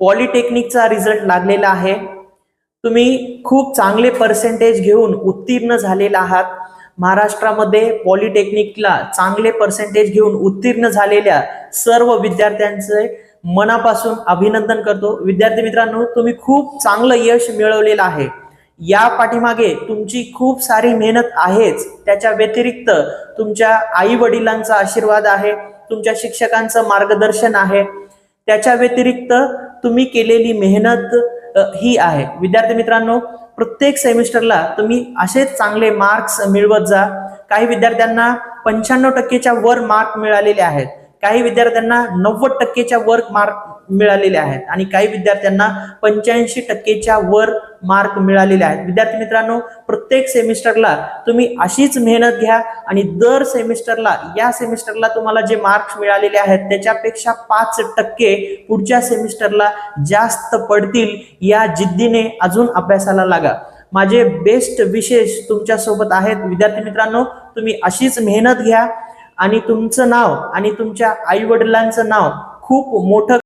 पॉलिटेक्निकचा result लागलेला आहे। तुम्ही खूप चांगले पर्सेंटेज घेऊन उत्तीर्ण झालेला आहात। महाराष्ट्रामध्ये पॉलिटेक्निकला चांगले पर्सेंटेज घेऊन उत्तीर्ण झालेल्या सर्व विद्यार्थ्यांचे मनापासून अभिनंदन करतो। विद्यार्थी मित्रांनो, तुम्ही खूप चांगलं यश मिळवलेलं आहे। या पाठीमागे तुमची खूप सारी मेहनत आहेच, त्याच्या व्यतिरिक्त तुमच्या आई वडिलांचा आशीर्वाद आहे, तुमच्या शिक्षकांचं मार्गदर्शन आहे, त्याच्या व्यतिरिक्त तुम्ही केलेली मेहनत ही आहे। विद्यार्थी मित्रांनो, प्रत्येक सेमिस्टरला तुम्ही असेच चांगले मार्क्स मिळवत जा। काही विद्यार्थ्यांना 95%च्या वर मार्क मिळालेले आहेत, काही विद्यार्थ्यांना 90%च्या वर मार्क मिळालेले आहेत आणि काही विद्यार्थ्यांना 85%च्या वर मार्क मिळालेले आहेत। विद्यार्थी मित्रांनो, प्रत्येक सेमिस्टरला तुम्ही अशीच मेहनत घ्या आणि दर सेमिस्टरला, या सेमिस्टरला तुम्हाला जे मार्क्स मिळालेले आहेत त्याच्यापेक्षा 5% पुढच्या सेमिस्टरला जास्त पडतील, या जिद्दीने अजून अभ्यासाला लागा। माझे बेस्ट विशेष तुमच्या सोबत आहेत। विद्यार्थी मित्रांनो, तुम्ही अशीच मेहनत घ्या आणि तुमचं नाव आणि तुमच्या आई वडिलांचं नाव खूप मोठं